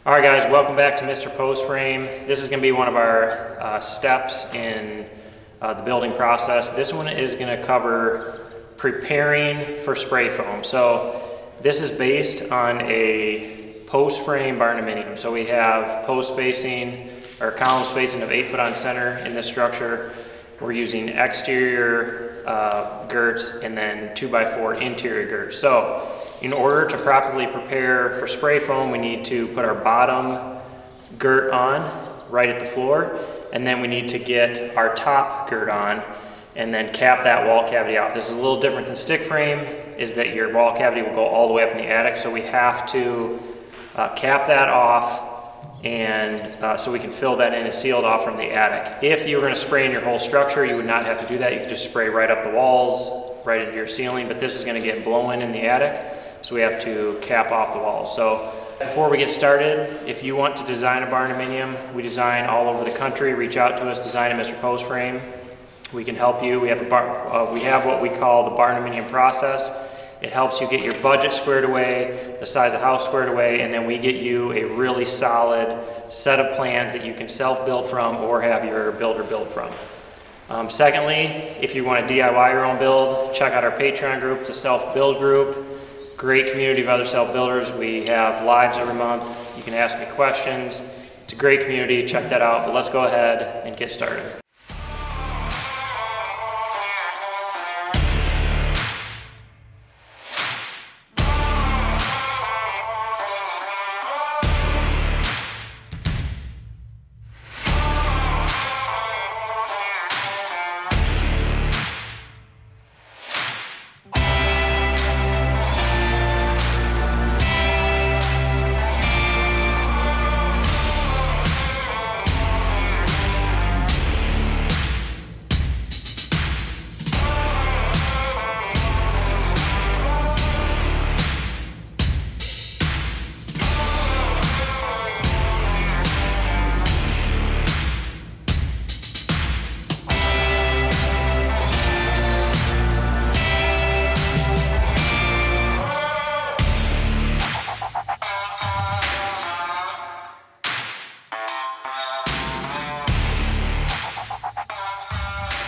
All right guys, welcome back to Mr. Post Frame. This is going to be one of our steps in the building process. This one is going to cover preparing for spray foam. So this is based on a post frame Barndominium. So we have post spacing or column spacing of 8 foot on center in this structure. We're using exterior girts and then 2x4 interior girts. So in order to properly prepare for spray foam, we need to put our bottom girt on right at the floor, and then we need to get our top girt on and then cap that wall cavity off. This is a little different than stick frame, is that your wall cavity will go all the way up in the attic, so we have to cap that off, and so we can fill that in and seal it off from the attic. If you were going to spray in your whole structure, you would not have to do that. You could just spray right up the walls, right into your ceiling, but this is going to get blown in the attic, so we have to cap off the walls. So before we get started, if you want to design a Barndominium, we design all over the country. Reach out to us, design a Mr. Post Frame. We can help you. We have what we call the Barndominium Process. It helps you get your budget squared away, the size of house squared away, and then we get you a really solid set of plans that you can self-build from or have your builder build from. Secondly, if you want to DIY your own build, check out our Patreon group. It's a self-build group. Great community of other self-builders. We have lives every month. You can ask me questions. It's a great community. Check that out. But let's go ahead and get started.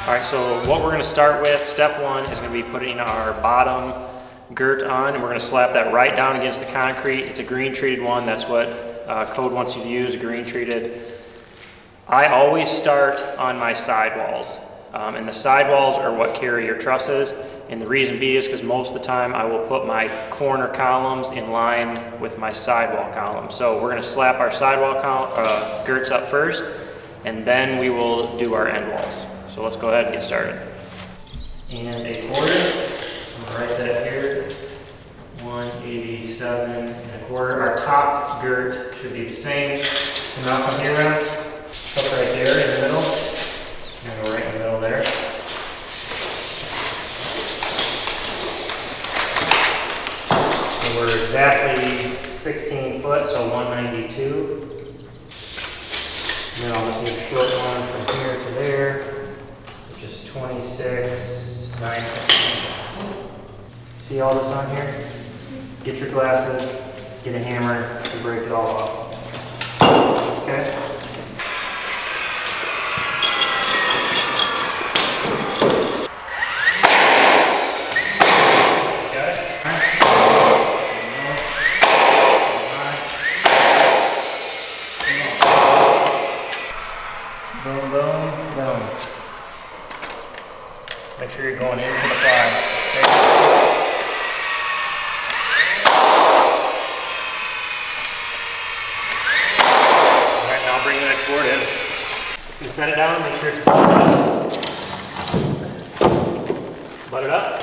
All right, so what we're going to start with, step one, is going to be putting our bottom girt on, and we're going to slap that right down against the concrete. It's a green treated one. That's what code wants you to use, a green treated. I always start on my sidewalls, and the sidewalls are what carry your trusses, and the reason being is because most of the time I will put my corner columns in line with my sidewall columns. So we're going to slap our sidewall girts up first, and then we will do our end walls. So let's go ahead and get started. And a quarter, I'm gonna write that here, 187 1/4. Our top girt should be the same. So now come here around, up right there in the middle. I'm gonna go right in the middle there. So we're exactly 16 foot, so 192. And then I'll just need a short one from here to there. Just 26, 9 centimeters. See all this on here? Get your glasses, get a hammer, and break it all off. Okay? Got it? Boom, boom, boom. Make sure you're going into the ply. Okay. Alright, now bring the next board in. You set it down, make sure it's butted up. Butt it up.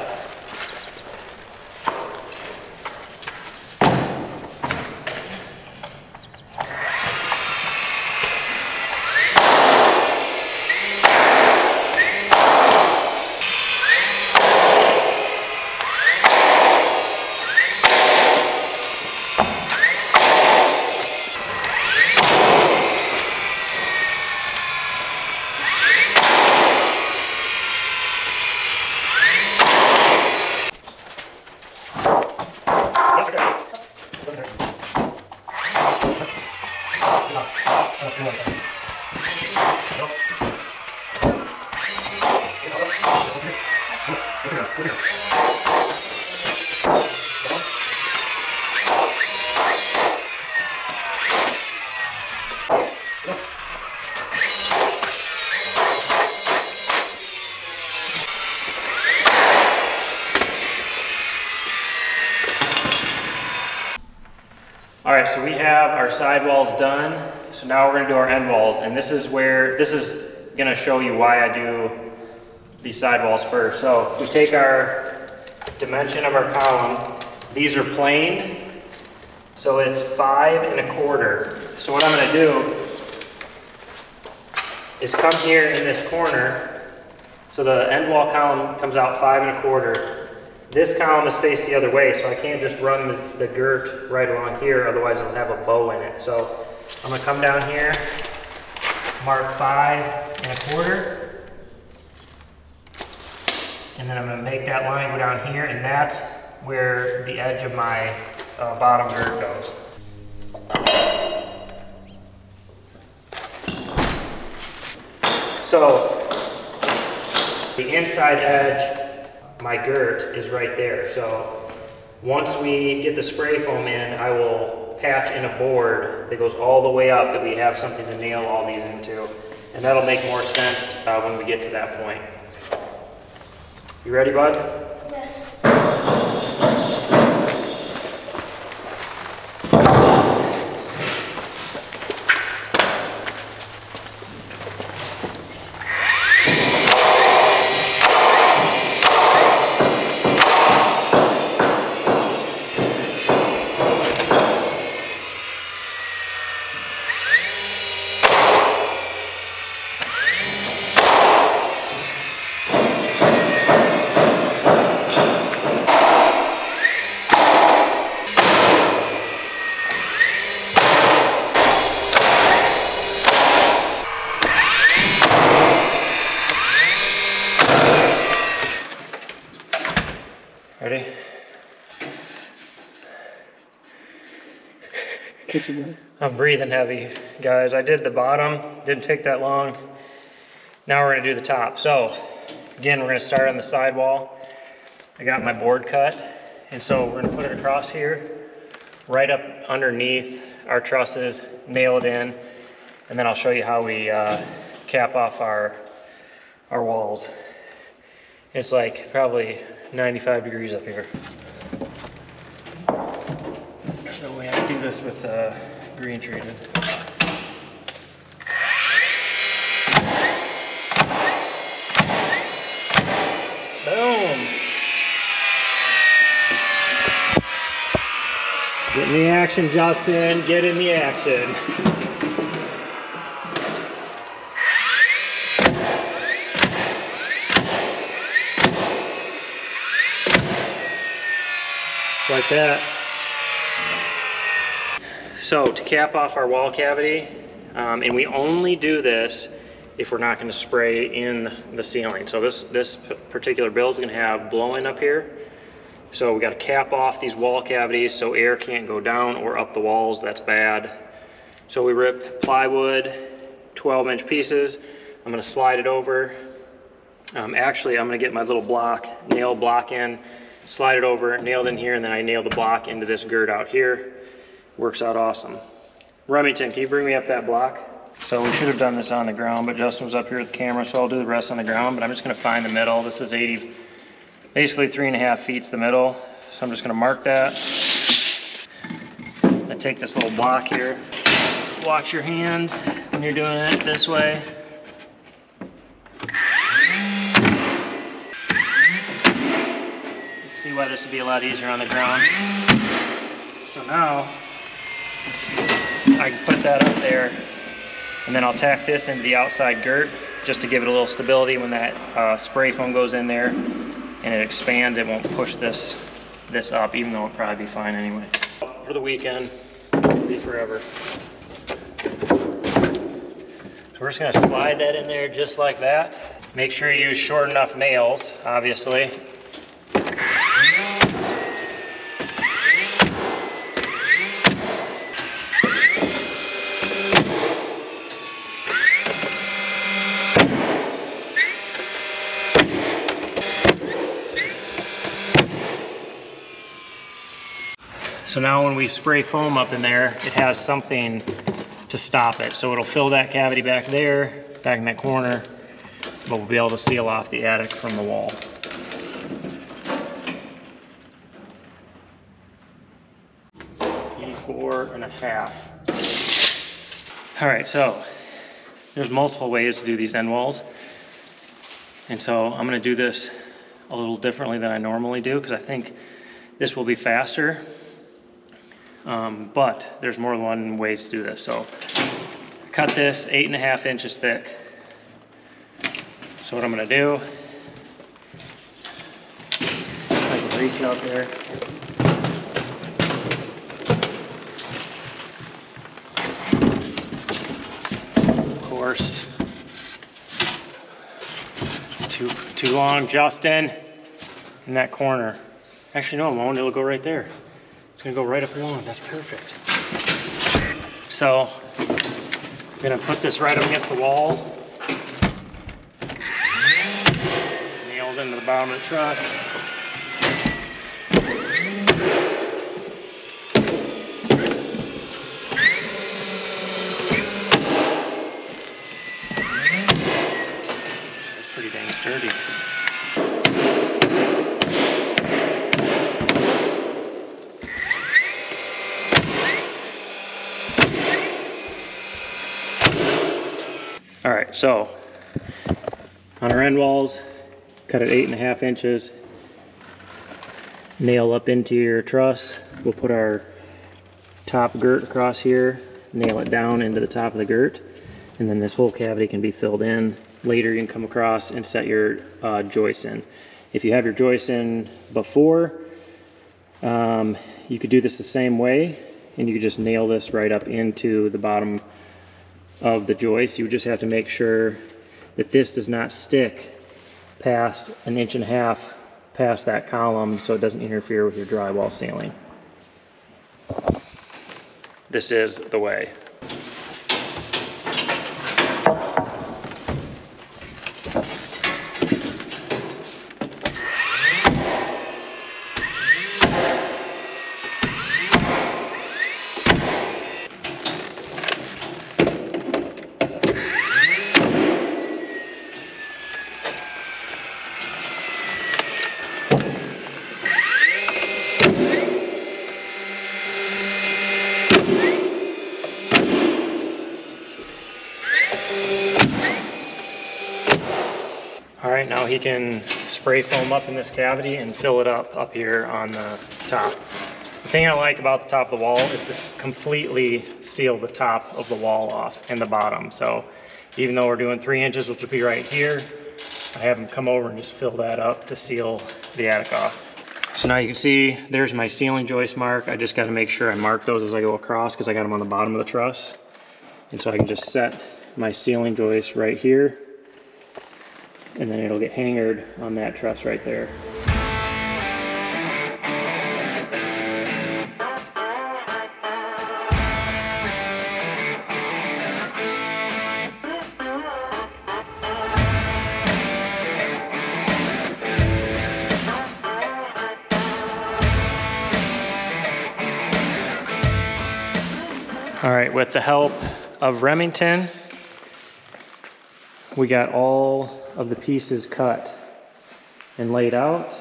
All right, so we have our side walls done. So now we're gonna do our end walls, and this is gonna show you why I do these side walls first. So if we take our dimension of our column, these are planed, so it's 5 1/4. So what I'm gonna do is come here in this corner, so the end wall column comes out 5 1/4. This column is faced the other way, so I can't just run the girt right along here, otherwise it'll have a bow in it. So I'm gonna come down here, mark 5 1/4, and then I'm gonna make that line go down here, and that's where the edge of my bottom girt goes. So the inside edge, my girt, is right there. So once we get the spray foam in, I will patch in a board that goes all the way up, that we have something to nail all these into. And that'll make more sense when we get to that point. You ready, bud? Yes. Ready? I'm breathing heavy, guys. I did the bottom, didn't take that long. Now we're gonna do the top. So, again, we're gonna start on the side wall. I got my board cut, and so we're gonna put it across here, right up underneath our trusses, nail it in, and then I'll show you how we cap off our walls. It's like probably 95 degrees up here. So we have to do this with green treated. Boom! Get in the action, Justin. Get in the action. Like that. So to cap off our wall cavity, and we only do this if we're not going to spray in the ceiling. So this particular build is going to have blow-in up here. So we got to cap off these wall cavities so air can't go down or up the walls. That's bad. So we rip plywood, 12-inch pieces. I'm going to slide it over. Actually, I'm going to get my little nail block in, slide it over, nailed in here, and then I nail the block into this girt out here. Works out awesome. Remington, can you bring me up that block? So we should have done this on the ground, but Justin was up here with the camera, so I'll do the rest on the ground, but I'm just gonna find the middle. This is basically 3.5 feet's the middle. So I'm just gonna mark that. I take this little block here. Watch your hands when you're doing it this way. See why this would be a lot easier on the ground. So now I can put that up there, and then I'll tack this into the outside girt just to give it a little stability when that spray foam goes in there and it expands. It won't push this up, even though it'll probably be fine anyway. For the weekend, it'll be forever. So we're just gonna slide that in there just like that. Make sure you use short enough nails, obviously. So now when we spray foam up in there, it has something to stop it. So it'll fill that cavity back there, back in that corner, but we'll be able to seal off the attic from the wall. .4½. All right, so there's multiple ways to do these end walls. And so I'm gonna do this a little differently than I normally do because I think this will be faster. But there's more than one ways to do this. So cut this 8.5 inches thick. So what I'm gonna do, I can reach out there. Of course, it's too long, Justin, in that corner. Actually, no, it won't. It'll go right there. It's gonna go right up along. That's perfect. So I'm gonna put this right up against the wall. Nailed into the bottom of the truss. That's pretty dang sturdy. All right, so on our end walls, cut it 8.5 inches, nail up into your truss. We'll put our top girt across here, nail it down into the top of the girt, and then this whole cavity can be filled in. Later you can come across and set your joists in. If you have your joists in before, you could do this the same way, and you could just nail this right up into the bottom of the joist. You just have to make sure that this does not stick past 1.5 inches past that column so it doesn't interfere with your drywall ceiling. This is the way. Alright, now he can spray foam up in this cavity and fill it up here on the top. The thing I like about the top of the wall is to completely seal the top of the wall off and the bottom. So even though we're doing 3 inches, which will be right here, I have him come over and just fill that up to seal the attic off. So now you can see there's my ceiling joist mark. I just got to make sure I mark those as I go across because I got them on the bottom of the truss. And so I can just set my ceiling joist right here, and then it'll get hangered on that truss right there. All right, with the help of Remington, we got all of the pieces cut and laid out.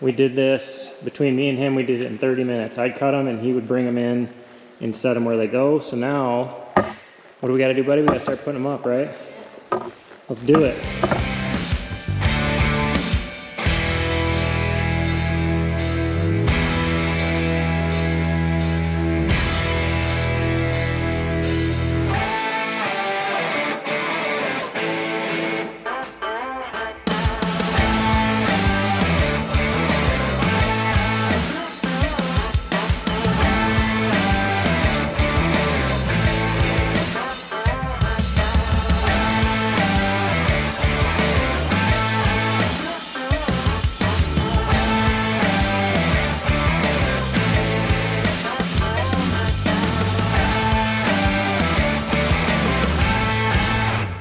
We did this, between me and him, we did it in 30 minutes. I'd cut them and he would bring them in and set them where they go. So now, what do we gotta do, buddy? We gotta start putting them up, right? Let's do it.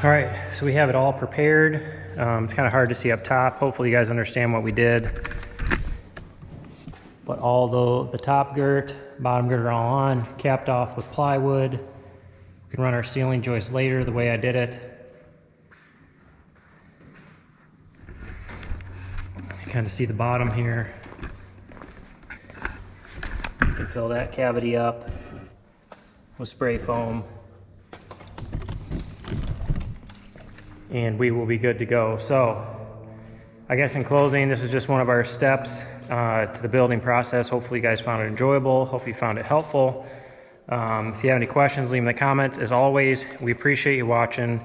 All right, so we have it all prepared. It's kind of hard to see up top. Hopefully you guys understand what we did. But all the top girt, bottom girt are all on, capped off with plywood. We can run our ceiling joist later the way I did it. You kind of see the bottom here. You can fill that cavity up with spray foam. And we will be good to go. So I guess in closing, this is just one of our steps to the building process. Hopefully you guys found it enjoyable. Hope you found it helpful. If you have any questions, leave them in the comments. As always, we appreciate you watching.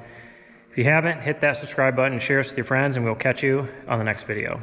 If you haven't, hit that subscribe button, share us with your friends, and we'll catch you on the next video.